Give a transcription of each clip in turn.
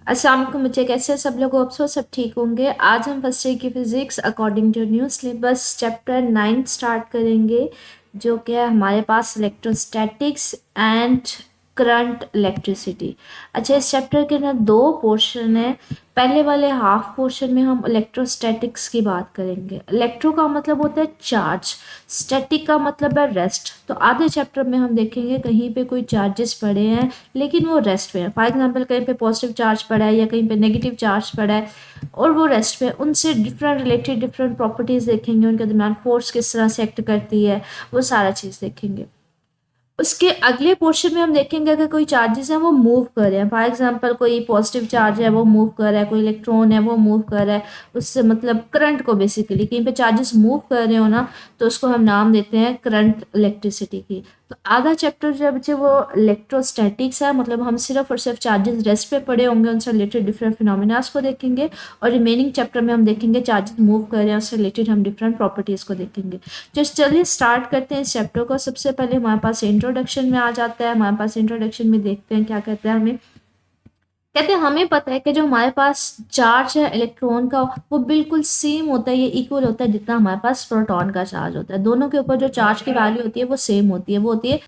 अस्सलाम वालेकुम बच्चे, कैसे हैं सब लोग? होप सो सब ठीक होंगे। आज हम फर्स्ट ईयर की physics according to new syllabus chapter 9 start करेंगे, जो कि है हमारे पास इलेक्ट्रोस्टैटिक्स एंड करंट इलेक्ट्रिसिटी। अच्छा, इस चैप्टर के ना दो पोर्शन है। पहले वाले हाफ पोर्शन में हम इलेक्ट्रोस्टैटिक्स की बात करेंगे। इलेक्ट्रो का मतलब होता है चार्ज, स्टैटिक का मतलब है रेस्ट। तो आधे चैप्टर में हम देखेंगे कहीं पे कोई चार्जेस पड़े हैं लेकिन वो रेस्ट पे है। फॉर एग्जांपल कहीं पे पॉजिटिव चार्ज पड़ा है या कहीं पे नेगेटिव चार्ज पड़ा है और वो रेस्ट पे, उनसे डिफरेंट रिलेटेड डिफरेंट प्रॉपर्टीज देखेंगे, उनके दरमियान फोर्स किस तरह से एक्ट करती है, वो सारा चीज़ देखेंगे। उसके अगले पोर्शन में हम देखेंगे अगर कोई चार्जेस हैं वो मूव कर रहे हैं। फॉर एग्जांपल कोई पॉजिटिव चार्ज है वो मूव कर रहा है, कोई इलेक्ट्रॉन है वो मूव कर रहा है, उससे मतलब करंट को बेसिकली कहीं पे चार्जेस मूव कर रहे हो ना, तो उसको हम नाम देते हैं करंट इलेक्ट्रिसिटी की। तो आधा चैप्टर जो है बच्चे वो इलेक्ट्रोस्टैटिक्स है, मतलब हम सिर्फ और सिर्फ चार्जेस रेस्ट पे पड़े होंगे, उनसे रिलेटेड डिफरेंट फिनोमिनास को देखेंगे। और रिमेनिंग चैप्टर में हम देखेंगे चार्जेस मूव कर रहे हैं, उससे रिलेटेड हम डिफरेंट प्रॉपर्टीज़ को देखेंगे। तो चलिए स्टार्ट करते हैं इस चैप्टर को। सबसे पहले हमारे पास इंट्रोडक्शन में आ जाता है। हमारे पास इंट्रोडक्शन में देखते हैं क्या कहते हैं हमें। कहते हैं हमें पता है कि जो हमारे पास चार्ज है इलेक्ट्रॉन का वो बिल्कुल सेम होता है, ये इक्वल होता है जितना हमारे पास प्रोटॉन का चार्ज होता है। दोनों के ऊपर जो चार्ज की वैल्यू होती है वो सेम होती है, वो होती है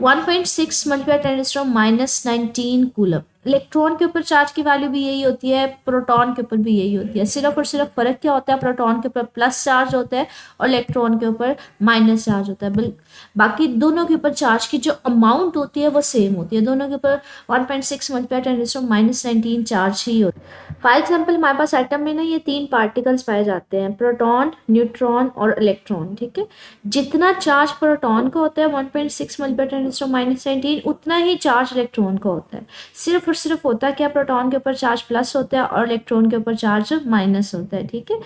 1.6 मल्टीप्लाई 10⁻19 कूलम। इलेक्ट्रॉन के ऊपर चार्ज की वैल्यू भी यही होती है, प्रोटॉन के ऊपर भी यही होती है। सिर्फ और सिर्फ फर्क क्या होता है, प्रोटॉन के ऊपर प्लस चार्ज होता है और इलेक्ट्रॉन के ऊपर माइनस चार्ज होता है। बाकी दोनों के ऊपर चार्ज की जो अमाउंट होती है वो सेम होती है। दोनों के ऊपर 1.6 मल्टीप्लाई 10⁻19 चार्ज ही होता है। फॉर एग्जाम्पल हमारे पास एटम में ना ये तीन पार्टिकल्स पाए जाते हैं, प्रोटॉन, न्यूट्रॉन और इलेक्ट्रॉन। ठीक है, जितना चार्ज प्रोटॉन का होता है 1.6 मल्टीप्लाई 10⁻19, उतना ही चार्ज इलेक्ट्रॉन का होता है। सिर्फ और सिर्फ होता क्या, प्रोटॉन के ऊपर चार्ज प्लस होता है और इलेक्ट्रॉन के ऊपर चार्ज माइनस होता है। ठीक है,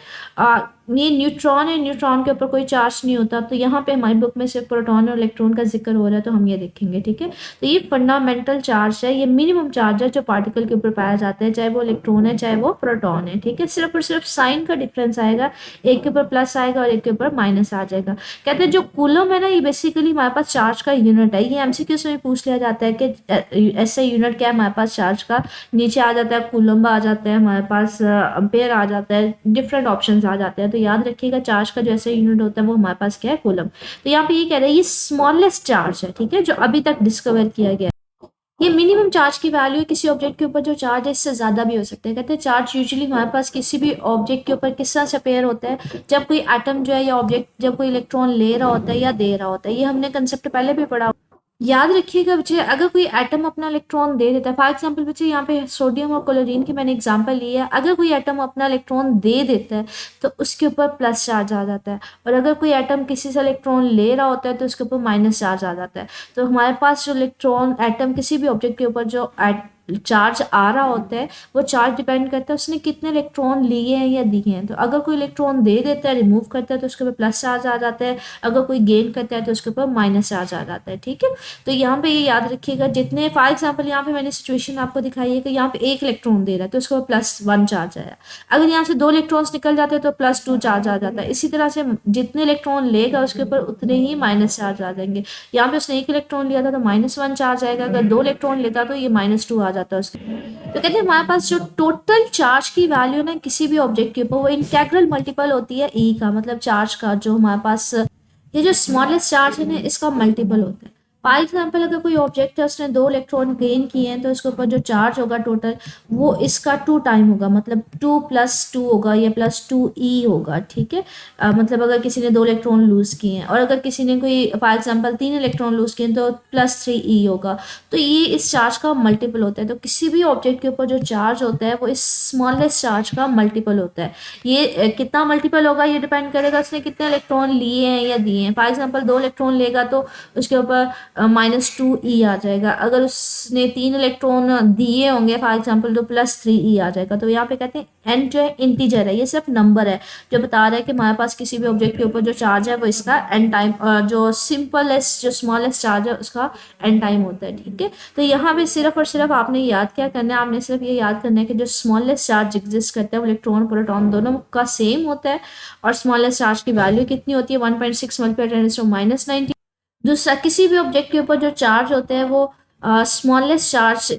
ये न्यूट्रॉन है, न्यूट्रॉन के ऊपर कोई चार्ज नहीं होता। तो यहाँ पे हमारी बुक में सिर्फ प्रोटॉन और इलेक्ट्रॉन का जिक्र हो रहा है, तो हम ये देखेंगे। ठीक है, तो ये फंडामेंटल चार्ज है, ये मिनिमम चार्ज है जो पार्टिकल के ऊपर पाया जाता है, चाहे वो इलेक्ट्रॉन है चाहे वो प्रोटॉन है। ठीक है, सिर्फ और सिर्फ साइन का डिफरेंस आएगा, एक के ऊपर प्लस आएगा और एक के ऊपर माइनस आ जाएगा। कहते हैं जो कूलम है ना, ये बेसिकली हमारे पास चार्ज का यूनिट है। ये एमसीक्यूज में पूछ लिया जाता है कि ऐसा यूनिट क्या है हमारे पास चार्ज का। नीचे आ जाता है कूलम आ जाता है, हमारे पास अम्पेयर आ जाता है, डिफरेंट ऑप्शंस आ जाते हैं। तो याद रखिएगा चार्ज का जो ऐसा यूनिट होता है वो हमारे पास क्या है, कूलम। तो यहाँ पे ये कह रहे हैं ये स्मॉलेस्ट चार्ज है, ठीक है, जो अभी तक डिस्कवर किया गया है। ये मिनिमम चार्ज की वैल्यू है, किसी ऑब्जेक्ट के ऊपर जो चार्ज है इससे ज़्यादा भी हो सकता है। कहते हैं चार्ज यूजुअली हमारे पास किसी भी ऑब्जेक्ट के ऊपर किस तरह से पेयर होता है, जब कोई एटम जो है या ऑब्जेक्ट जब कोई इलेक्ट्रॉन ले रहा होता है या दे रहा होता है। ये हमने कंसेप्ट पहले भी पढ़ा। याद रखिएगा बच्चे, अगर कोई एटम अपना इलेक्ट्रॉन दे देता है, फॉर एग्जांपल बच्चे यहाँ पे सोडियम और क्लोरीन की मैंने एग्जांपल ली है। अगर कोई एटम अपना इलेक्ट्रॉन दे देता है तो उसके ऊपर प्लस चार्ज आ जाता है, और अगर कोई एटम किसी से इलेक्ट्रॉन ले रहा होता है तो उसके ऊपर माइनस चार्ज आ जाता है। तो हमारे पास जो इलेक्ट्रॉन एटम किसी भी ऑब्जेक्ट के ऊपर जो चार्ज आ रहा होता है वो चार्ज डिपेंड करता है उसने कितने इलेक्ट्रॉन लिए हैं या दिए हैं। तो अगर कोई इलेक्ट्रॉन दे देता है, रिमूव करता है, तो उसके ऊपर प्लस चार्ज आ जाता है। अगर कोई गेन करता है तो उसके ऊपर माइनस चार्ज आ जाता है। ठीक है, तो यहाँ पे ये याद रखिएगा जितने, फॉर एग्जांपल यहाँ पे मैंने सिचुएशन आपको दिखाई है कि यहाँ पे एक इलेक्ट्रॉन दे रहा है तो उसके ऊपर +1 चार्ज आया। अगर यहाँ से दो इलेक्ट्रॉन्स निकल जाते हैं तो +2 चार्ज आ जाता है। इसी तरह से जितने इलेक्ट्रॉन लेगा उसके ऊपर उतने ही माइनस चार्ज आ जाएंगे। यहाँ पे उसने एक इलेक्ट्रॉन लिया था तो -1 चार्ज आएगा, अगर दो इलेक्ट्रॉन लेता तो ये -2 आ जाता है उसके। तो कहते हैं हमारे पास जो टोटल चार्ज की वैल्यू ना किसी भी ऑब्जेक्ट के ऊपर वो इंटेग्रल मल्टीपल होती है ई का, मतलब चार्ज का जो हमारे पास ये जो स्मॉलेस्ट चार्ज है ना इसका मल्टीपल होता है। फॉर एग्जाम्पल अगर कोई ऑब्जेक्ट है उसने दो इलेक्ट्रॉन गेन किए हैं तो इसके ऊपर जो चार्ज होगा टोटल वो इसका 2 टाइम होगा, मतलब 2+2 होगा या +2e होगा। ठीक है, मतलब अगर किसी ने दो इलेक्ट्रॉन लूज किए हैं और अगर किसी ने कोई फॉर एग्जाम्पल 3 इलेक्ट्रॉन लूज किए हैं तो +3e होगा। तो ये इस चार्ज का मल्टीपल होता है। तो किसी भी ऑब्जेक्ट के ऊपर जो चार्ज होता है वो इस स्मॉलेस्ट चार्ज का मल्टीपल होता है। ये कितना मल्टीपल होगा ये डिपेंड करेगा उसने कितने इलेक्ट्रॉन लिए हैं या दिए हैं। फॉर एग्जाम्पल दो इलेक्ट्रॉन लेगा तो उसके ऊपर -2e आ जाएगा। अगर उसने 3 इलेक्ट्रॉन दिए होंगे फॉर एग्जाम्पल तो +3e आ जाएगा। तो यहाँ पे कहते हैं एन जो है इंटीजर है, ये सिर्फ नंबर है जो बता रहा है कि हमारे पास किसी भी ऑब्जेक्ट के ऊपर जो चार्ज है वो इसका एन टाइम, जो सिंपलेस्ट जो स्मॉलेस्ट चार्ज है उसका एन टाइम होता है। ठीक है, तो यहाँ पे सिर्फ और सिर्फ आपने याद क्या करना है, आपने सिर्फ ये याद करना है कि जो स्मॉलेस्ट चार्ज एग्जिस्ट करता है वो इलेक्ट्रॉन प्रोटॉन दोनों का सेम होता है, और स्मॉलेस्ट चार्ज की वैल्यू कितनी होती है 1.6 मल्टीप्लाई 10⁻19। दूसरा, किसी भी ऑब्जेक्ट के ऊपर जो चार्ज होते हैं वो स्मॉलेस्ट चार्ज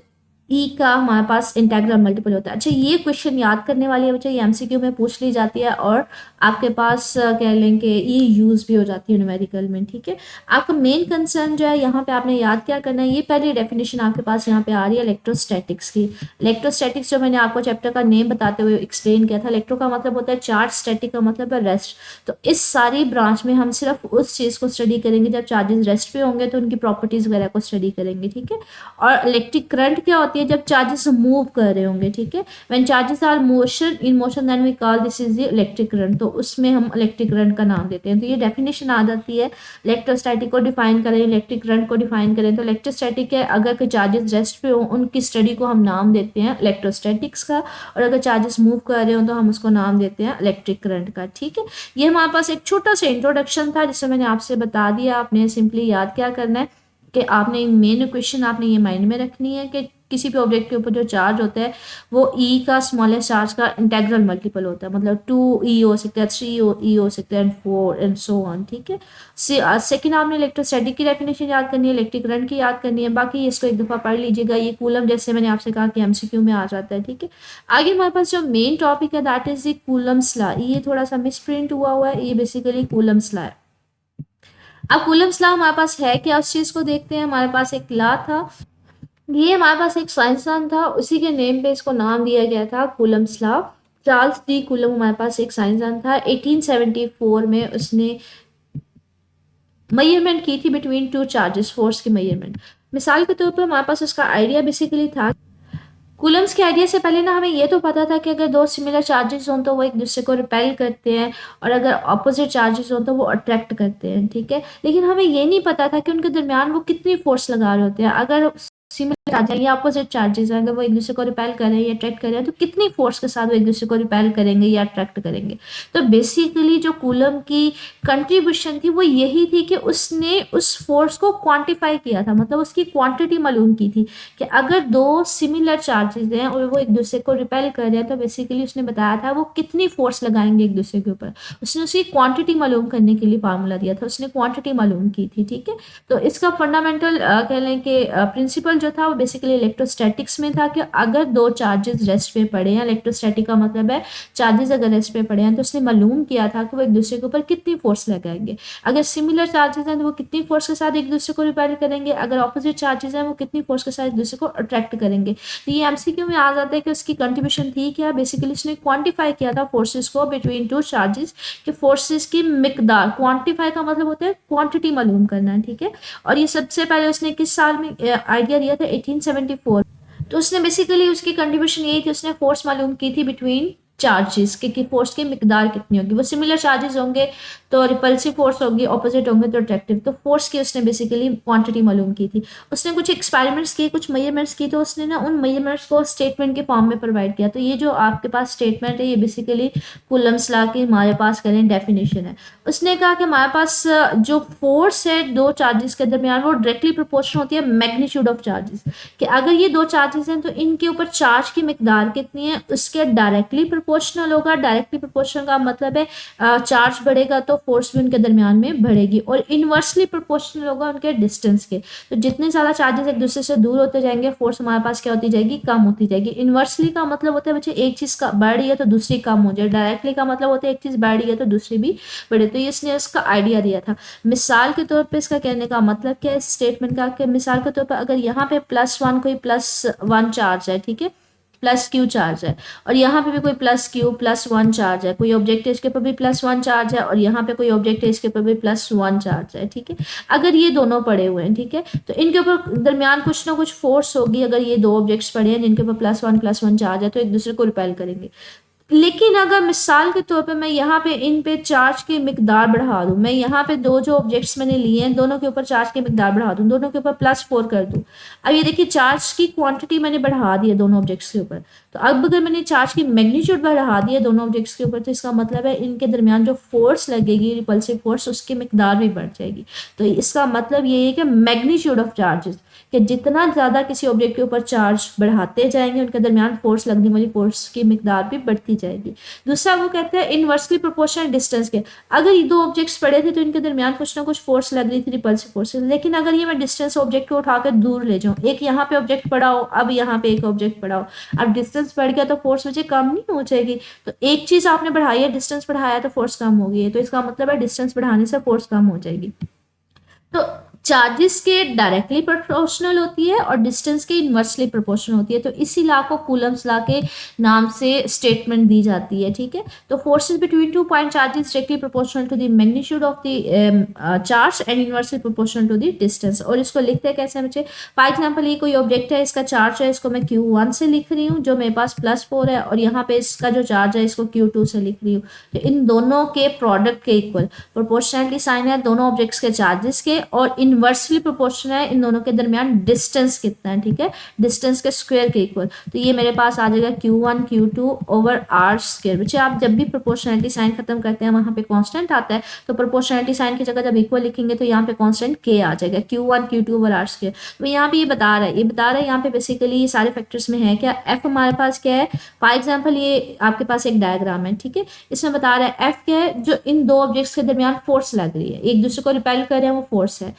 ई का हमारे पास इंटेग्रल मल्टीपल होता है। अच्छा, ये क्वेश्चन याद करने वाली है बच्चा, ये एमसीक्यू में पूछ ली जाती है और आपके पास कह लें कि ई यूज़ भी हो जाती है न्यूमेरिकल में। ठीक है, आपका मेन कंसर्न जो है यहाँ पे आपने याद क्या करना है, ये पहली डेफिनेशन आपके पास यहाँ पे आ रही है इलेक्ट्रोस्टैटिक्स की। इलेक्ट्रोस्टैटिक्स जो मैंने आपको चैप्टर का नेम बताते हुए एक्सप्लेन किया था, इलेक्ट्रो का मतलब होता है चार्ज, स्टैटिक का मतलब है रेस्ट। तो इस सारी ब्रांच में हम सिर्फ उस चीज़ को स्टडी करेंगे जब चार्जेस रेस्ट पे होंगे, तो उनकी प्रॉपर्टीज़ वगैरह को स्टडी करेंगे। ठीक है, और इलेक्ट्रिक करंट क्या होती है, जब चार्जेस मूव कर रहे होंगे। ठीक है, when charges are motion in motion then we call this is the electric current, तो उसमें हम इलेक्ट्रिक करंट का नाम देते हैं। तो ये डेफिनेशन आ जाती है। इलेक्ट्रोस्टैटिक को डिफाइन करें, इलेक्ट्रिक करंट को डिफाइन करें, तो इलेक्ट्रोस्टैटिक है अगर कोई चार्जेस रेस्ट पे हो उनकी स्टडी को हम नाम देते हैं इलेक्ट्रोस्टैटिक्स का, और अगर चार्जेस मूव कर रहे हो तो हम उसको नाम देते हैं इलेक्ट्रिक करंट का। ठीक है, ये हमारे पास एक छोटा सा इंट्रोडक्शन था जिसमें मैंने आपसे बता दिया। आपने सिंपली याद क्या करना है कि आपने मेन इक्वेशन आपने ये माइंड में रखनी है कि किसी भी ऑब्जेक्ट के ऊपर जो चार्ज होता है वो ई का स्मॉलेस्ट चार्ज का इंटेग्रल मल्टीपल होता है। मतलब 2 ई हो सकता है, 3 ई हो सकता है, एंड 4 एंड सो ऑन। ठीक है, सेकंड आपने इलेक्ट्रोस्टैटिक की डेफिनेशन याद करनी है, इलेक्ट्रिक करंट की याद करनी है। बाकी इसको एक दफ़ा पढ़ लीजिएगा, ये कूलम जैसे मैंने आपसे कहा कि एमसीक्यू में आ जाता है। ठीक है, आगे हमारे पास जो मेन टॉपिक है that is the Coulomb's law. ये थोड़ा सा मिस प्रिंट हुआ है, ये बेसिकली कूलम्स लॉ है। अब कूलम्स लॉ हमारे पास है क्या, उस चीज़ को देखते हैं। हमारे पास एक लॉ था, ये हमारे पास एक साइंसदान था, उसी के नेम पे इसको नाम दिया गया था Coulomb's law. Charles de coulomb हमारे पास एक साइंसदान था, 1874 में उसने मेजरमेंट की थी बिटवीन टू चार्जेस, फोर्स की मेजरमेंट। मिसाल के तौर पर हमारे पास उसका आइडिया बेसिकली था, कूलम्स के आइडिया से पहले ना हमें ये तो पता था कि अगर दो सिमिलर चार्जेस हों तो वो एक दूसरे को रिपेल करते हैं, और अगर ऑपोजिट चार्जेस हों तो वो अट्रैक्ट करते हैं। ठीक है, लेकिन हमें ये नहीं पता था कि उनके दरमियान वो कितनी फोर्स लगा रहे होते हैं। अगर सिमिलर चार्ज या अपोजिट चार्जेस हैं, अगर वो एक दूसरे को रिपेल कर रहे हैं या अट्रैक्ट कर रहे हैं, तो कितनी फोर्स के साथ वो एक दूसरे को रिपेल करेंगे या अट्रैक्ट करेंगे। तो बेसिकली जो कूलम की कंट्रीब्यूशन थी वो यही थी कि उसने उस फोर्स को क्वांटिफाई किया था, मतलब उसकी क्वांटिटी मालूम की थी कि अगर दो सिमिलर चार्जेस हैं और वो एक दूसरे को रिपेल कर रहे हैं, तो बेसिकली उसने बताया था वो कितनी फोर्स लगाएंगे एक दूसरे के ऊपर। उसने उसकी क्वांटिटी मालूम करने के लिए फार्मूला दिया था, उसने क्वांटिटी मालूम की थी। ठीक है, तो इसका फंडामेंटल कह लें कि प्रिंसिपल जो था वो बेसिकली इलेक्ट्रोस्टैटिक्स में था कि अगर दो चार्जेस रेस्ट पे पड़े हैं, इलेक्ट्रोस्टैटिक का मतलब है चार्जेस अगर रेस्ट पे पड़े हैं, तो उसने मालूम किया था कि वो एक दूसरे के ऊपर कितनी फोर्स लगाएंगे। अगर सिमिलर चार्जेस हैं तो वो कितनी फोर्स के साथ एक दूसरे को रिपेल करेंगे, अगर ऑपोजिट चार्जेस हैं वो कितनी फोर्स के साथ एक दूसरे को अट्रैक्ट करेंगे। तो ये एमसीक्यू में आ जाता है कि उसकी कंट्रीब्यूशन थी क्या, बेसिकली उसने क्वांटिफाई किया था फोर्सेस को बिटवीन टू चार्जेस, कि फोर्सेस की मिकदार, क्वांटिफाई का मतलब होता है क्वांटिटी मालूम करना। ठीक है, और ये सबसे पहले उसने किस साल में आइडिया दिया था, 1874। तो उसने बेसिकली उसकी कंट्रीब्यूशन यही थी, उसने फोर्स मालूम की थी बिटवीन चार्जेस कि फोर्स की मिकदार कितनी होगी। वो सिमिलर चार्जेस होंगे तो रिपल्सिव फोर्स होगी, ऑपोजिट होंगे तो अट्रैक्टिव। तो फोर्स की उसने बेसिकली क्वांटिटी मालूम की थी। उसने कुछ एक्सपेरिमेंट्स किए, कुछ मेजरमेंट्स की, तो उसने ना उन मेजरमेंट्स को स्टेटमेंट के फॉर्म में प्रोवाइड किया। तो ये जो आपके पास स्टेटमेंट है ये बेसिकली कूलम्स लॉ की हमारे पास करें डेफिनेशन है। उसने कहा कि हमारे पास जो फोर्स है दो चार्जेस के दरमियान वो डायरेक्टली प्रोपोर्शनल होती है मैग्नीट्यूड ऑफ चार्जेस, कि अगर ये दो चार्जेस हैं तो इनके ऊपर चार्ज की मिकदार कितनी है उसके डायरेक्टली प्रोपोर्शनल होगा। डायरेक्टली प्रोपोर्शनल का मतलब है चार्ज बढ़ेगा तो फोर्स भी उनके दरमियान में बढ़ेगी, और इनवर्सली प्रोपोर्शनल होगा उनके डिस्टेंस के। तो जितने ज़्यादा चार्जेस एक दूसरे से दूर होते जाएंगे फोर्स हमारे पास क्या होती जाएगी, कम होती जाएगी। इनवर्सली का मतलब होता है बच्चे एक चीज़ का बढ़ रही है तो दूसरी कम हो जाए, डायरेक्टली का मतलब होता है एक चीज़ बढ़ रही है तो दूसरी भी बढ़े। तो इसने इसका आइडिया दिया था। मिसाल के तौर पर इसका कहने का मतलब क्या है इस स्टेटमेंट का, कि मिसाल के तौर पर अगर यहाँ पे +1 कोई +1 चार्ज है, ठीक है, +q चार्ज है, और यहाँ पे भी कोई +q +1 चार्ज है, कोई ऑब्जेक्ट है इसके ऊपर भी +1 चार्ज है, और यहाँ पे कोई ऑब्जेक्ट है इसके ऊपर भी +1 चार्ज है। ठीक है, अगर ये दोनों पड़े हुए हैं, ठीक है, तो इनके ऊपर दरमियान कुछ ना कुछ फोर्स होगी। अगर ये दो ऑब्जेक्ट्स पड़े हैं जिनके ऊपर +1 चार्ज है तो एक दूसरे को रिपेल करेंगे। लेकिन अगर मिसाल के तौर पे मैं यहाँ पे इन पे चार्ज की मिकदार बढ़ा दूँ, मैं यहाँ पे दो जो ऑब्जेक्ट्स मैंने लिए हैं दोनों के ऊपर चार्ज की मिकदार बढ़ा दूँ, दोनों के ऊपर +4 कर दूँ। अब ये देखिए चार्ज की क्वांटिटी मैंने बढ़ा दी है दोनों ऑब्जेक्ट्स के ऊपर। तो अब अगर मैंने चार्ज की मैग्नीट्यूड बढ़ा दी है दोनों ऑब्जेक्ट्स के ऊपर, तो इसका मतलब है इनके दरमियान जो फोर्स लगेगी रिपल्सिव फोर्स उसकी मिकदार भी बढ़ जाएगी। तो इसका मतलब ये है कि मैग्नीट्यूड ऑफ चार्जेस, कि जितना ज़्यादा किसी ऑब्जेक्ट के ऊपर चार्ज बढ़ाते जाएंगे उनके दरमियान फोर्स लगने वाली फोर्स की मिकदार भी बढ़ती जाएगी। दूसरा वो कहते हैं इनवर्सली प्रोपोर्शनल डिस्टेंस के, अगर ये दो ऑब्जेक्ट्स पड़े थे तो इनके दरमियान कुछ ना कुछ फोर्स लग रही थी, रिपल्सिव फोर्स, लेकिन अगर ये मैं डिस्टेंस ऑब्जेक्ट को उठाकर दूर ले जाऊँ, एक यहाँ पे ऑब्जेक्ट पड़ा हो, अब यहाँ पे एक ऑब्जेक्ट पड़ा हो, अब डिस्टेंस बढ़ गया तो फोर्स मुझे कम नहीं हो जाएगी। तो एक चीज़ आपने बढ़ाई है, डिस्टेंस बढ़ाया तो फोर्स कम हो गई है, तो इसका मतलब है डिस्टेंस बढ़ाने से फोर्स कम हो जाएगी। तो चार्जेस के डायरेक्टली प्रोपोर्शनल होती है और डिस्टेंस के इनवर्सली प्रोपोर्शनल होती है। तो इसी लॉ को कूलम्स लॉ के नाम से स्टेटमेंट दी जाती है, ठीक है। तो forces between two point charges directly proportional to the magnitude of the charge and inversely proportional to the distance. और इसको लिखते हैं कैसे बच्चे, फॉर एग्जांपल ये कोई ऑब्जेक्ट है, इसका चार्ज है, इसको मैं Q1 से लिख रही हूँ जो मेरे पास +4 है, और यहाँ पे इसका जो चार्ज है इसको Q2 से लिख रही हूँ। तो इन दोनों के प्रोडक्ट के इक्वल प्रोपोर्शनलिटी साइन है दोनों ऑब्जेक्ट्स के चार्जेस के, और इनवर्सली प्रोपोर्शनल है इन दोनों के दरमियान डिस्टेंस कितना है, ठीक है, डिस्टेंस के स्क्वायर के इक्वल। तो ये मेरे पास आ जाएगा Q1 Q2 over R square. बच्चे आप जब भी प्रोपोर्शनलिटी साइन खत्म करते हैं वहां पे कांस्टेंट आता है, तो प्रोपोर्शनलिटी साइन की जगह जब इक्वल लिखेंगे तो यहाँ पे कांस्टेंट K आ जाएगा, Q1 Q2 over R square. तो यहाँ पे ये बता रहा है यहाँ पे बेसिकली ये सारे फैक्टर्स में है क्या, F हमारे पास क्या है, फॉर एग्जाम्पल ये आपके पास एक डायग्राम है, ठीक है, इसमें बता रहा है F क्या है, जो इन दो ऑब्जेक्ट्स के दरमियान फोर्स लग रही है, एक दूसरे को रिपेल कर रहे हैं, वो फोर्स है।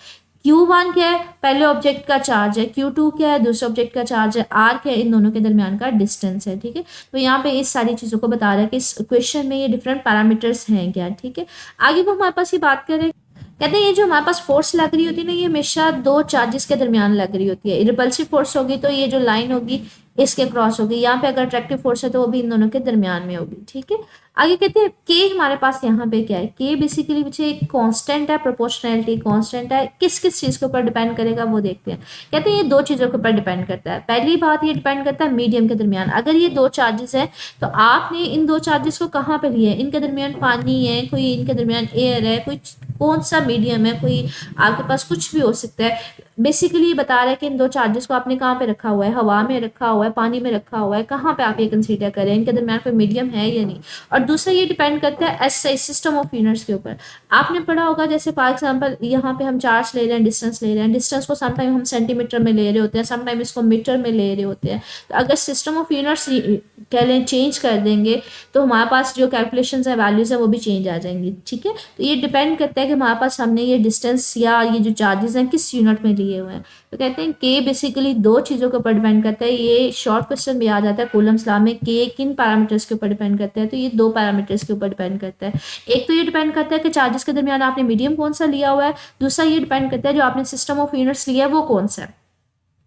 Q1 क्या है, पहले ऑब्जेक्ट का चार्ज है, Q2 क्या है, दूसरे ऑब्जेक्ट का चार्ज है, R क्या है, इन दोनों के दरमियान का डिस्टेंस है, ठीक है। तो यहाँ पे इस सारी चीज़ों को बता रहा है कि इस क्वेश्चन में ये डिफरेंट पैरामीटर्स हैं क्या, ठीक है। आगे वो हमारे पास ये बात करें, कहते हैं ये जो हमारे पास फोर्स लग रही होती है ना, ये हमेशा दो चार्जेस के दरमियान लग रही होती है। रिपल्सिव फोर्स होगी तो ये जो लाइन होगी इसके क्रॉस होगी, यहाँ पे अगर अट्रैक्टिव फोर्स है तो वो भी इन दोनों के दरमियान में होगी, ठीक है। आगे कहते हैं के हमारे पास यहाँ पे क्या है, के बेसिकली पीछे एक कांस्टेंट है, प्रोपोर्शनैलिटी कांस्टेंट है, किस किस चीज़ के ऊपर डिपेंड करेगा वो देखते हैं। कहते हैं ये दो चीज़ों के ऊपर डिपेंड करता है। पहली बात ये डिपेंड करता है मीडियम के दरमियान, अगर ये दो चार्जेस हैं तो आपने इन दो चार्जेस को कहाँ पे लिया है, इनके दरमियान पानी है, कोई इनके दरमियान एयर है, कोई कौन सा मीडियम है, कोई आपके पास कुछ भी हो सकता है। बेसिकली ये बता रहा है कि इन दो चार्जेस को आपने कहाँ पे रखा हुआ है, हवा में रखा हुआ है, पानी में रखा हुआ है, कहाँ पे आप ये कंसीडर करें, इनके दरमियान कोई मीडियम है या नहीं। और दूसरा ये डिपेंड करता है एसआई सिस्टम ऑफ यूनिट्स के ऊपर। आपने पढ़ा होगा जैसे फॉर एग्जांपल यहाँ पे हम चार्ज ले रहे हैं, डिस्टेंस ले रहे हैं, डिस्टेंस को समटाइम हम सेंटीमीटर में ले रहे होते हैं, समटाइम इसको मीटर में ले रहे होते हैं। तो अगर सिस्टम ऑफ यूनिट्स कह लें चेंज कर देंगे तो हमारे पास जो कैलकुलेशंस है, वैल्यूज है, वो भी चेंज आ जाएंगी, ठीक है। तो ये डिपेंड करता है कि हमारे पास हमने ये डिस्टेंस या ये जो चार्जेस हैं किस यूनिट में लिए हुए हैं। तो कहते हैं के बेसिकली दो चीज़ों के ऊपर डिपेंड करता है। ये शॉर्ट क्वेश्चन भी आ जाता है कूलम्स लॉ में, के किन पैरामीटर्स के ऊपर डिपेंड करता है, तो ये दो पैरामीटर्स के ऊपर डिपेंड करता है। एक तो ये डिपेंड करता है कि चार्जेस के दरमियान आपने मीडियम कौन सा लिया हुआ है, दूसरा ये डिपेंड करता है जो आपने सिस्टम ऑफ यूनिट्स लिया है वो कौन सा है,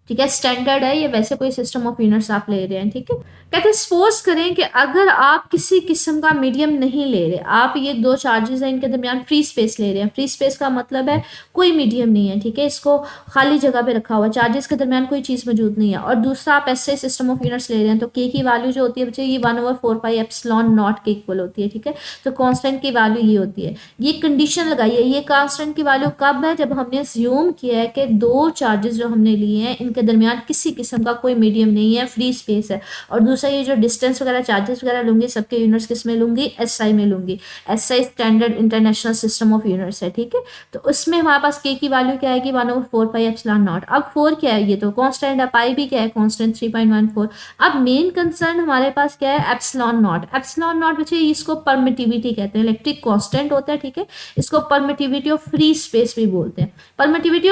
ठीक है, स्टैंडर्ड है या वैसे कोई सिस्टम ऑफ यूनिट्स आप ले रहे हैं, ठीक है। कहते हैं सपोज करें कि अगर आप किसी किस्म का मीडियम नहीं ले रहे, आप ये दो चार्जेस हैं इनके दरमियान फ्री स्पेस ले रहे हैं। फ्री स्पेस का मतलब है कोई मीडियम नहीं है, ठीक है, इसको खाली जगह पे रखा हुआ है, चार्जेस के दरमियान कोई चीज़ मौजूद नहीं है। और दूसरा आप ऐसे सिस्टम ऑफ यूनिट्स ले रहे हैं तो के की वैल्यू जो होती है बच्चे ये 1/4πε0 के इक्वल होती है, ठीक है। तो कॉन्स्टेंट की वैल्यू ये होती है। ये कंडीशन लगाइए, ये कॉन्स्टेंट की वैल्यू कब है, जब हमने अस्यूम किया है कि दो चार्जेस जो हमने लिए हैं के दरमियान किसी किस्म का कोई मीडियम नहीं है, फ्री स्पेस है। और दूसरा ये जो डिस्टेंस वगैरह चार्जेस वगैरह लूंगी सबके यूनिट्स किस में लूंगी, एसआई में लूंगी। SI standard international system of units है, ठीक है। तो उसमें हमारे पास के की वैल्यू क्या आएगी 1/4πε0। अब 4 क्या है, ये तो कांस्टेंट है, पाई भी क्या है कांस्टेंट 3.14। अब मेन कंसर्न हमारे पास क्या है, एप्सिलॉन नॉट। एप्सिलॉन नॉट बच्चे इसको परमिटिविटी कहते हैं, इलेक्ट्रिक कांस्टेंट होता है, ठीक है। इसको परमिटिविटी ऑफ फ्री स्पेस भी बोलते हैं। परमिटिविटी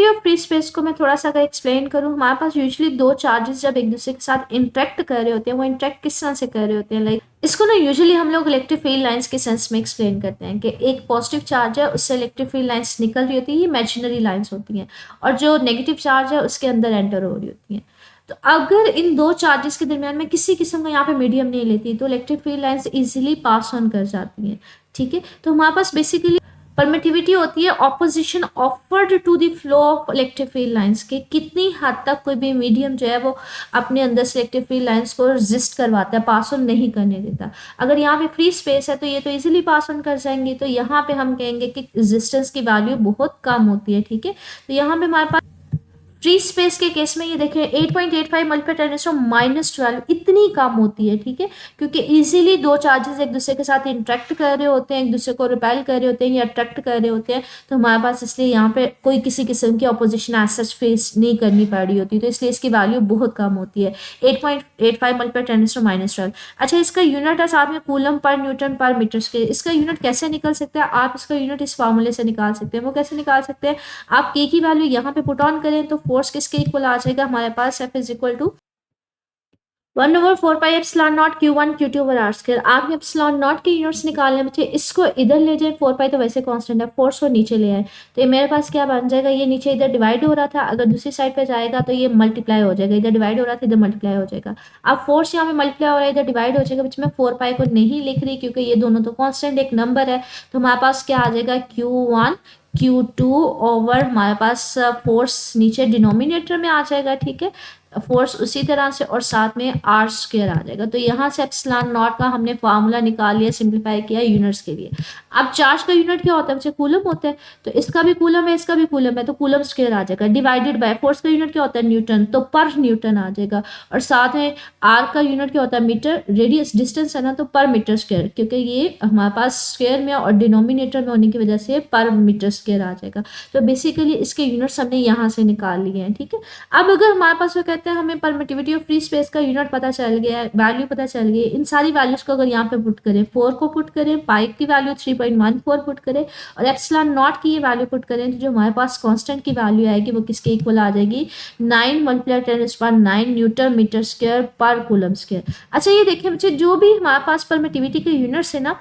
ऑफ फ्री स्पेस को मैं थोड़ा सा अगर एक्सप्लेन करूँ, हमारे पास यूजुअली दो चार्जेस जब एक दूसरे के साथ इंटरेक्ट कर रहे होते हैं, वो इंटरेक्ट किस तरह से कर रहे होते हैं, लाइक इसको ना यूजुअली हम लोग इलेक्ट्रिक फील्ड लाइंस के सेंस में एक्सप्लेन करते हैं कि एक पॉजिटिव चार्ज है उससे इलेक्ट्रिक फील्ड लाइंस निकल रही होती है, ये इमेजिनरी लाइंस होती हैं, और जो नेगेटिव चार्ज है उसके अंदर एंटर हो रही होती हैं। तो अगर इन दो चार्जेस के दरमियान में किसी किस्म का यहाँ पे मीडियम नहीं लेती तो electric field lines easily pass on कर जाती हैं, ठीक है। तो हमारे पास बेसिकली परमिटिविटी होती है opposition offered to the flow of electric field lines के, कितनी हद तक कोई भी मीडियम जो है वो अपने अंदर से इलेक्ट्रिक फील्ड लाइंस को रेजिस्ट करवाता है, पास ऑन नहीं करने देता। अगर यहाँ पे फ्री स्पेस है तो ये तो इजीली पास ऑन कर जाएंगे, तो यहाँ पे हम कहेंगे कि रेजिस्टेंस की वैल्यू बहुत कम होती है, ठीक है। तो यहाँ पे हमारे पास फ्री स्पेस के केस में ये देखें 8.85 मल्टीप्लाई 10⁻12 इतनी कम होती है, ठीक है, क्योंकि इजीली दो चार्जेस एक दूसरे के साथ इंटरेक्ट कर रहे होते हैं, एक दूसरे को रिपेल कर रहे होते हैं या अट्रैक्ट कर रहे होते हैं, तो हमारे पास इसलिए यहाँ पे कोई किसी किस्म की अपोजिशन एज सच फेस नहीं करनी पड़ रही होती, तो इसलिए इसकी वैल्यू बहुत कम होती है 8.85 मल्टीप्लाई 10⁻12। अच्छा, इसका यूनिट है साथ में कूलम पर न्यूटन पर मीटर स्क्वायर। इसका यूनिट कैसे निकल सकता है, आप इसका यूनिट इस फार्मूले से निकाल सकते हैं। वो कैसे निकाल सकते हैं, आप के की वैल्यू यहाँ पे पुट ऑन करें तो फोर्स किसके इक्वल आ जाएगा हमारे पास, F is equal to 1/4 pi epsilon naught Q1 Q2 over R square. आपने एप्सिलॉन नॉट के यूनिट्स निकालने बच्चे, इसको इधर ले जाए, 4 पाई तो वैसे कांस्टेंट है, फोर्स को नीचे ले आए तो ये मेरे पास क्या बन जाएगा, ये नीचे इधर डिवाइड हो रहा था, अगर दूसरी साइड पे जाएगा तो ये मल्टीप्लाई हो जाएगा, इधर डिवाइड हो रहा था इधर मल्टीप्लाई हो जाएगा। अब फोर्स यहाँ पे मल्टीप्लाई हो रहा है, इधर डिवाइड हो जाएगा, बच्चे मैं 4 पाई को नहीं लिख रही क्योंकि ये दोनों तो कॉन्स्टेंट एक नंबर है, तो हमारे पास क्या आ जाएगा Q1 Q2 ओवर हमारे पास फोर्स नीचे डिनोमिनेटर में आ जाएगा, ठीक है, फोर्स उसी तरह से और साथ में आर स्क्वायर आ जाएगा। तो यहाँ से एप्सिलॉन नॉट का हमने फार्मूला निकाल लिया, सिंप्लीफाई किया यूनिट्स के लिए। अब चार्ज का यूनिट क्या होता है बच्चे, कूलम होता है, तो इसका भी कूलम है इसका भी कूलम है, तो कूलम स्क्वायर आ जाएगा, डिवाइडेड बाय फोर्स का यूनिट क्या होता है न्यूटन, तो पर न्यूटन आ जाएगा, और साथ में आर का यूनिट क्या होता है मीटर, रेडियस डिस्टेंस है ना, तो पर मीटर स्क्वायर, क्योंकि ये हमारे पास स्क्वायर में और डिनोमिनेटर में होने की वजह से पर मीटर स्क्वायर आ जाएगा। तो बेसिकली इसके यूनिट्स हमने यहाँ से निकाल लिए हैं, ठीक है। अब अगर हमारे पास वो कहते हैं हमें परमिटिविटी ऑफ फ्री स्पेस का यूनिट पता चल गया है, वैल्यू पता चल गई है, इन सारी वैल्यूज को अगर यहाँ पे पुट करें, 4 को पुट करें, पाइप की वैल्यू 3.14 पुट करें और एप्सिलॉन नॉट की ये वैल्यू पुट करें, तो जो हमारे पास कांस्टेंट की वैल्यू आएगी वो किसके इक्वल आ जाएगी, 9 मल्टीप्लाई 10⁻9 न्यूटन मीटर स्क्वायर पर कूलम स्क्वायर। अच्छा, ये देखिए बच्चे, जो भी हमारे पास परमिटिविटी के यूनिट्स है ना,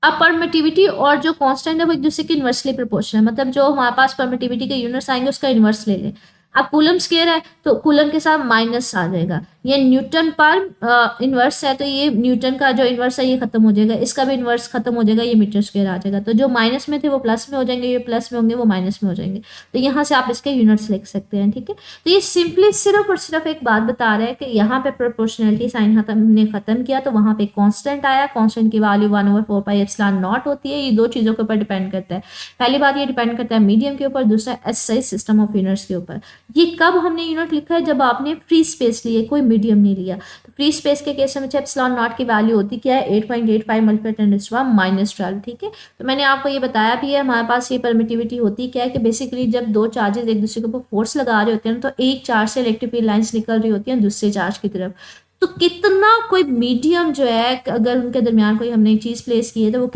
अब परमिटिविटी और जो कांस्टेंट है वो एक दूसरे के इन्वर्सली प्रोपोर्शनल है, मतलब जो हमारे पास परमिटिविटी के यूनिट्स आएंगे उसका इन्वर्स ले लें। अब कूलम स्क्वायर है तो कूलम के साथ माइनस आ जाएगा, ये न्यूटन पर इन्वर्स है तो ये न्यूटन का जो इन्वर्स है ये खत्म हो जाएगा, इसका भी इन्वर्स खत्म हो जाएगा, ये मीटर स्क्वायर आ जाएगा, तो जो माइनस में थे वो प्लस में हो जाएंगे, ये प्लस में होंगे वो माइनस में हो जाएंगे, तो यहाँ से आप इसके यूनिट्स लिख सकते हैं, ठीक है। तो ये सिंपली सिर्फ और सिर्फ एक बात बता रहा है कि यहाँ पे प्रोपोर्शनलिटी साइन हमने खत्म किया तो वहाँ पे कॉन्स्टेंट आया, कॉन्स्टेंट की वैल्यू 1/4 पाई एप्सिलॉन नॉट होती है। ये दो चीज़ों के ऊपर डिपेंड करता है, पहली बात ये डिपेंड करता है मीडियम के ऊपर, दूसरा एसआई सिस्टम ऑफ यूनिट्स के ऊपर। ये कब हमने यूनिट लिखा है, जब आपने फ्री स्पेस ली है, कोई मीडियम नहीं लिया। तो फ्री स्पेस के केस में एप्सिलॉन नॉट की वैल्यू होती क्या है, 8.85 मल्टीप्लाई 10⁻12, ठीक है। तो मैंने आपको ये बताया भी है, हमारे पास ये परमिटिविटी होती क्या है कि बेसिकली जब दो चार्जेस एक दूसरे के ऊपर फोर्स लगा रहे होते हैं तो एक चार्ज से इलेक्ट्रिक फील्ड लाइंस निकल रही होती हैं दूसरे चार्ज की तरफ, तो कितना कोई मीडियम जो है अगर उनके दरमियान कोई हमने चीज़ प्लेस की है तो वो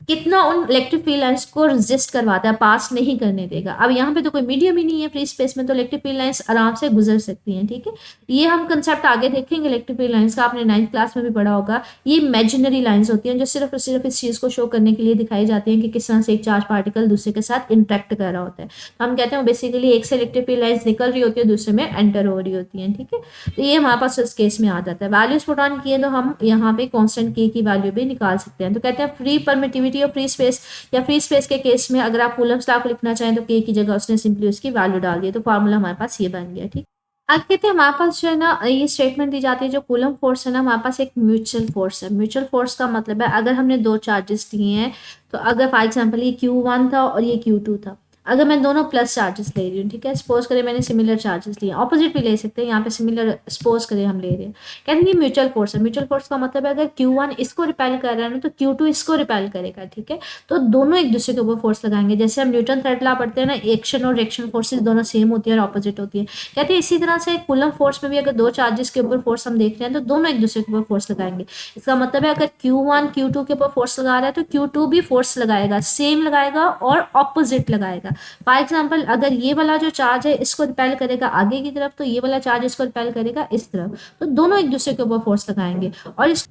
कितना उन इलेक्ट्रिक फील्ड लाइंस को रेजिस्ट करवाता है, पास नहीं करने देगा। अब यहाँ पे तो कोई मीडियम ही नहीं है फ्री स्पेस में, तो इलेक्ट्रिक फील्ड लाइंस आराम से गुजर सकती हैं, ठीक है। ये हम कंसेप्ट आगे देखेंगे इलेक्ट्रिक फील्ड लाइंस का, आपने 9th क्लास में भी पढ़ा होगा। ये इमेजिनरी लाइंस होती हैं जो सिर्फ और सिर्फ इस चीज़ को शो करने के लिए दिखाई जाती हैं कि किस तरह से एक चार्ज पार्टिकल दूसरे के साथ इंटरेक्ट कर रहा होता है, तो हम कहते हैं बेसिकली एक से इलेक्ट्रिक फील्ड लाइंस निकल रही होती है दूसरे में एंटर हो रही होती हैं, ठीक है। तो ये हमारे पास इस केस में आ जाता है। वैल्यूज पुट ऑन किए तो हम यहाँ पे कॉन्स्टेंट के की वैल्यू भी निकाल सकते हैं। तो कहते हैं फ्री परमिटिविटी और फ्री स्पेस या फ्री स्पेस के केस में अगर आप कूलम्स लॉ को लिखना चाहें तो के की जगह उसने सिंपली उसकी वैल्यू डाल दी, तो फार्मूला हमारे पास ये बन गया, ठीक। अब कहते हैं हमारे पास जो है ना ये स्टेटमेंट दी जाती है, जो कूलम फोर्स है ना हमारे पास एक म्यूचुअल फोर्स है। म्यूचुअल फोर्स का मतलब है अगर हमने दो चार्जेस लिए हैं, तो अगर फॉर एग्जांपल ये Q1 था और ये Q2 था, अगर मैं दोनों प्लस चार्जेस ले रही हूँ, ठीक है, सपोज करें मैंने सिमिलर चार्जेस लिए, ऑपोजिट भी ले सकते हैं, यहाँ पे सिमिलर सपोज करें हम ले रहे हैं, कहते हैं ये म्यूचुअल फोर्स है। म्यूचुअल फोर्स का मतलब है अगर Q1 इसको रिपेल कर रहा है ना तो Q2 इसको रिपेल करेगा, ठीक है, तो दोनों एक दूसरे के ऊपर फोर्स लगाएंगे। जैसे हम न्यूटन थर्ड लॉ पढ़ते हैं ना, एक्शन और रिएक्शन फोर्सेज दोनों सेम होती है और ऑपोजिट होती है, कहते हैं इसी तरह से कूलम फोर्स में भी अगर दो चार्जेस के ऊपर फोर्स हम देख रहे हैं तो दोनों एक दूसरे के ऊपर फोर्स लगाएंगे। इसका मतलब है अगर Q1 Q2 के ऊपर फोर्स लगा रहा है तो Q2 भी फोर्स लगाएगा, सेम लगाएगा और ऑपोजिट लगाएगा। फॉर एग्जाम्पल अगर ये वाला जो चार्ज है इसको रिपेल करेगा आगे की तरफ, तो ये वाला चार्ज इसको रिपेल करेगा इस तरफ, तो दोनों एक दूसरे के ऊपर फोर्स लगाएंगे। और इस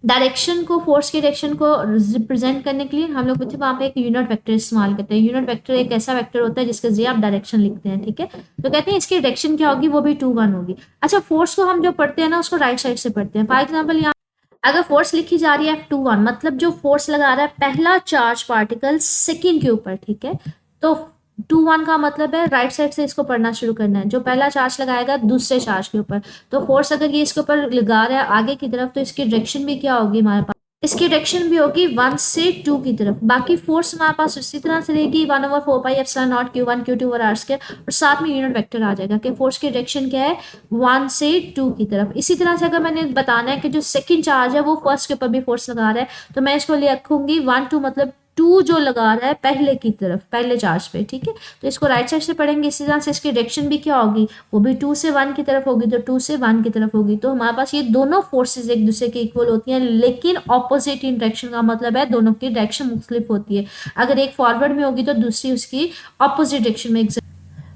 डायरेक्शन को, फोर्स के डायरेक्शन को रिप्रेजेंट करने के लिए हम लोग वहाँ पे एक यूनिट वेक्टर इस्तेमाल करते हैं। यूनिट वेक्टर एक ऐसा वेक्टर होता है जिसके जरिए आप डायरेक्शन लिखते हैं, ठीक है। तो कहते हैं इसकी डायरेक्शन क्या होगी, वो भी 2 1 होगी। अच्छा, फोर्स को हम जो पढ़ते हैं ना उसको राइट साइड से पढ़ते हैं। फॉर एग्जाम्पल यहाँ अगर फोर्स लिखी जा रही है F21, मतलब जो फोर्स लगा रहा है पहला चार्ज पार्टिकल सेकंड के ऊपर, ठीक है, तो 2 1 का मतलब है राइट साइड से इसको पढ़ना शुरू करना है, जो पहला चार्ज लगाएगा दूसरे चार्ज के ऊपर। तो फोर्स अगर ये इसके ऊपर लगा रहा है आगे की तरफ तो इसकी डायरेक्शन भी क्या होगी हमारे पास, इसकी डायरेक्शन भी होगी 1 से 2 की तरफ। बाकी फोर्स हमारे पास उसी तरह से रहेगी 1/4πε0 Q1 Q2 और R² और साथ में यूनिट वेक्टर आ जाएगा कि फोर्स की डायरेक्शन क्या है 1 से 2 की तरफ। इसी तरह से अगर मैंने बताना है कि जो सेकंड चार्ज है वो फर्स्ट के ऊपर भी फोर्स लगा रहा है तो मैं इसको लिखूंगी 1 2 मतलब 2 जो लगा रहा है पहले की तरफ, पहले चार्ज पे, ठीक है। तो इसको राइट साइड से पढ़ेंगे। इसी तरह से इसकी डायरेक्शन भी क्या होगी, वो भी 2 से 1 की तरफ होगी, तो 2 से 1 की तरफ होगी। तो हमारे पास ये दोनों फोर्सेस एक दूसरे के इक्वल होती हैं, लेकिन ऑपोजिट इन डायरेक्शन का मतलब है दोनों की डायरेक्शन मुख्तलिफ होती है। अगर एक फॉरवर्ड में होगी तो दूसरी उसकी ऑपोजिट डायरेक्शन में,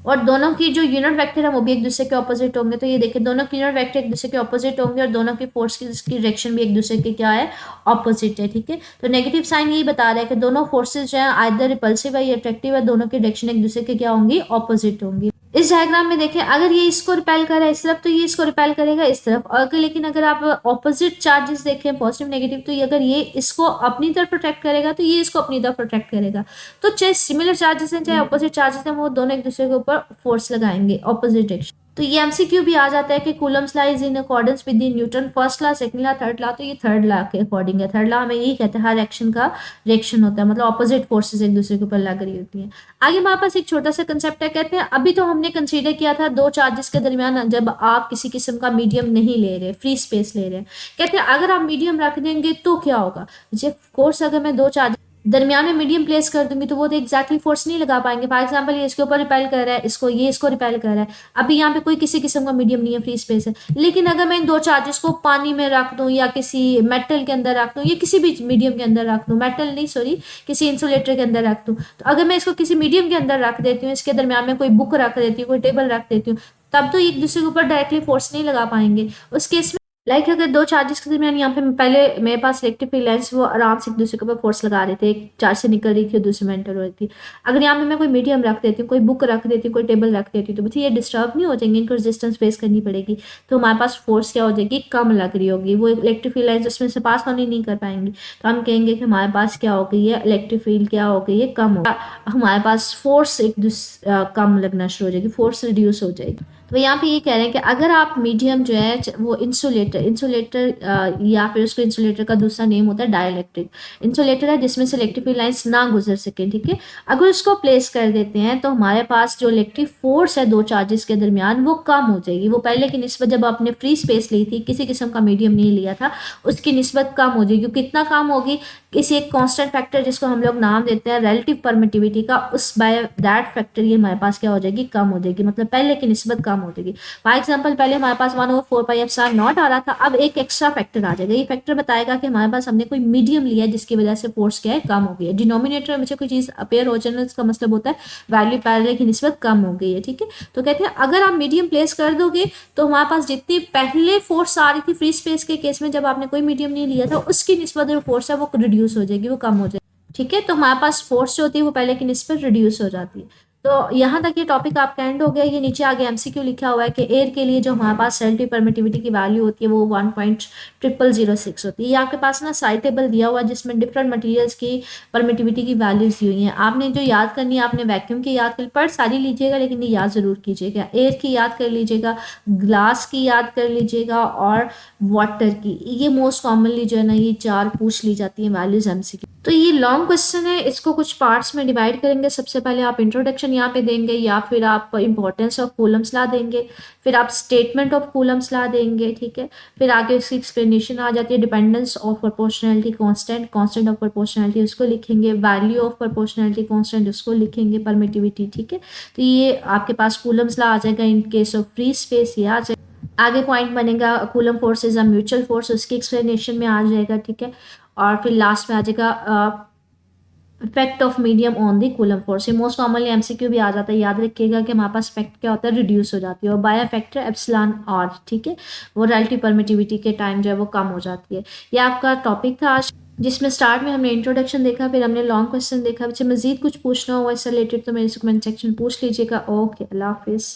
और दोनों की जो यूनिट वेक्टर है वो भी एक दूसरे के ऑपोजिट होंगे। तो ये देखिए दोनों की यूनिट वेक्टर एक दूसरे के ऑपोजिट होंगे और दोनों की फोर्स की डायरेक्शन भी एक दूसरे के क्या है, ऑपोजिट है, ठीक है। तो नेगेटिव साइन यही बता रहा है कि दोनों फोर्सेज जो है आइदर रिपल्सिव है या अट्रैक्टिव है, दोनों की डायरेक्शन एक दूसरे के क्या होंगी, ऑपोजिट होंगी। इस डायग्राम में देखें अगर ये इसको रिपेल कर रहा है इस तरफ तो ये इसको रिपेल करेगा इस तरफ। अगर लेकिन अगर आप ऑपोजिट चार्जेस देखें पॉजिटिव नेगेटिव तो ये अगर ये इसको अपनी तरफ अट्रैक्ट करेगा तो ये इसको अपनी तरफ अट्रैक्ट करेगा। तो चाहे सिमिलर चार्जेस हैं चाहे ऑपोजिट चार्जेस हैं वो दोनों एक दूसरे के ऊपर फोर्स लगाएंगे ऑपोजिट डायरेक्शन। तो ये एमसीक्यू भी आ जाता है कि Coulomb's law is in accordance with the Newton first law, second law, third law. तो ये थर्ड लॉ के अकॉर्डिंग है। थर्ड लॉ हमें यही कहते हैं हर एक्शन का रिएक्शन होता है, मतलब ऑपोजिट फोर्सेस एक दूसरे के ऊपर लग रही होती हैं। आगे हमारे पास एक छोटा सा कंसेप्ट है, कहते हैं अभी तो हमने कंसीडर किया था दो चार्जेस के दरमियान जब आप किसी किस्म का मीडियम नहीं ले रहे, फ्री स्पेस ले रहे हैं। कहते हैं अगर आप मीडियम रख देंगे तो क्या होगा। जब कोर्स अगर मैं दो चार्जेस दरमियान में मीडियम प्लेस कर दूंगी तो वो तो एक्जैक्टली फोर्स नहीं लगा पाएंगे। फॉर एग्जांपल ये इसके ऊपर रिपेल कर रहा है, ये इसको रिपेल कर रहा है। अभी यहाँ पे कोई किसी किस्म का मीडियम नहीं है, फ्री स्पेस है। लेकिन अगर मैं इन दो चार्जेस को पानी में रख दूं या किसी मेटल के अंदर रख दूं या किसी भी मीडियम के अंदर रख दूं, मेटल नहीं सॉरी किसी इंसुलेटर के अंदर रख दूं, तो अगर मैं इसको किसी मीडियम के अंदर रख देती हूँ, इसके दरमियान में कोई बुक रख देती हूँ, कोई टेबल रख देती हूँ, तब तो एक दूसरे के ऊपर डायरेक्टली फोर्स नहीं लगा पाएंगे। उस केस में अगर दो चार्जेस के दरमियान यहाँ पे पहले मेरे पास इलेक्ट्रिक फील्ड लाइंस वो आराम से एक दूसरे के ऊपर फोर्स लगा रहे थे, एक चार्ज से निकल रही थी और दूसरे में एंटर हो रही थी। अगर यहाँ पे मैं कोई मीडियम रख देती हूँ, कोई बुक रख देती हूँ, कोई टेबल रख देती हूँ, तो बच्चे ये डिस्टर्ब नहीं हो जाएंगे, इनको रेजिस्टेंस फेस करनी पड़ेगी। तो हमारे पास फोर्स क्या हो जाएगी, कम लग रही होगी। वो इलेक्ट्रिक फील्ड लाइन्स उसमें से पास होनी नहीं कर पाएंगी। तो हम कहेंगे कि हमारे पास क्या हो गई है, इलेक्ट्रिक फील्ड क्या हो गई है, कम हो, हमारे पास फोर्स कम लगना शुरू हो जाएगी, फोर्स रिड्यूस हो जाएगी। तो यहाँ पे ये कह रहे हैं कि अगर आप मीडियम जो है वो इंसुलेटर या फिर उसको इंसुलेटर का दूसरा नेम होता है डाइलेक्ट्रिक इंसुलेटर है जिसमें से इलेक्ट्रिक फील्ड लाइंस ना गुजर सके, ठीक है। अगर उसको प्लेस कर देते हैं तो हमारे पास जो इलेक्ट्रिक फोर्स है दो चार्जेस के दरमियान वो कम हो जाएगी। वो पहले की निस्बत जब आपने फ्री स्पेस ली थी, किसी किस्म का मीडियम नहीं लिया था, उसकी निस्बत कम हो जाएगी। कितना कम होगी, किसी एक कांस्टेंट फैक्टर जिसको हम लोग नाम देते हैं रिलेटिव परमिटिविटी का, उस बाय दैट फैक्टर ये हमारे पास क्या हो जाएगी, कम हो जाएगी, मतलब पहले की निस्बत कम हो जाएगी। फॉर एग्जांपल पहले हमारे पास 1/4πε0 आ रहा था, अब एक एक्स्ट्रा फैक्टर आ जाएगा। ये फैक्टर बताएगा कि हमारे पास हमने कोई मीडियम लिया जिसकी वजह से फोर्स क्या है, कम हो गई है। डिनोमिनेटर में मुझे कोई चीज अपेयर हो जाए इसका मतलब होता है वैल्यू पहले की निस्बत कम हो गई है, ठीक है। तो कहते हैं अगर आप मीडियम प्लेस कर दोगे तो हमारे पास जितनी पहले फोर्स आ रही थी फ्री स्पेस के केस में जब आपने कोई मीडियम नहीं लिया था, उसकी निस्बत जो फोर्स है वो रिड्यूस हो जाएगी, वो कम हो जाएगी, ठीक है। तो हमारे पास फोर्स जो होती है वो पहले की निस्बत रिड्यूस हो जाती है। तो यहाँ तक ये टॉपिक आपका एंड हो गया। ये नीचे आगे एमसीक्यू लिखा हुआ है कि एयर के लिए जो हमारे पास रिलेटिव परमिटिविटी की वैल्यू होती है वो 1.0006 होती है। ये आपके पास ना साइड टेबल दिया हुआ है जिसमें डिफरेंट मटेरियल्स की परमिटिविटी की वैल्यूज दी हुई हैं। आपने जो याद करनी है, आपने वैक्यूम की याद कर पर सारी लीजिएगा, लेकिन ये याद जरूर कीजिएगा। एयर की याद कर लीजिएगा, ग्लास की याद कर लीजिएगा और वाटर की। ये मोस्ट कॉमनली जो है ना ये चार पूछ ली जाती है वैल्यूज एमसीक्यू। तो ये लॉन्ग क्वेश्चन है, इसको कुछ पार्ट्स में डिवाइड करेंगे। सबसे पहले आप इंट्रोडक्शन यहाँ पे देंगे या फिर आप इंपॉर्टेंस ऑफ कूलम्स लॉ देंगे, फिर आप स्टेटमेंट ऑफ कूलम्स लॉ देंगे, ठीक है। फिर आगे उसकी एक्सप्लेनेशन आ जाती है, dependence of proportionality constant, constant of proportionality उसको लिखेंगे, वैल्यू ऑफ प्रोपोर्शनैलिटी कांस्टेंट उसको लिखेंगे, परमिटिविटी, ठीक है। तो ये आपके पास कूलम्स लॉ आ जाएगा। In case of free space ये आ जाएगा। आगे पॉइंट बनेगा coulomb force is a mutual force, उसकी एक्सप्लेनेशन में आ जाएगा, ठीक है। और फिर लास्ट में आ जाएगा effect of medium on the coulomb force. ये मोस्ट कॉमनली एमसीक्यू भी आ जाता है, याद रखिएगा कि हमारे पास इफेक्ट क्या होता है, रिड्यूस हो जाती है। और बाय फैक्टर एप्सिलॉन आर, ठीक है, वो रिलेटिव परमिटिविटी के टाइम जो है वो कम हो जाती है। ये आपका टॉपिक था आज, जिसमें स्टार्ट में हमने इंट्रोडक्शन देखा, फिर हमने लॉन्ग क्वेश्चन देखा। बच्चे मजीद कुछ पूछना हो इससे रिलेटेड तो मेरे कमेंट सेक्शन पूछ लीजिएगा। ओके, अल्लाह हाफिज़।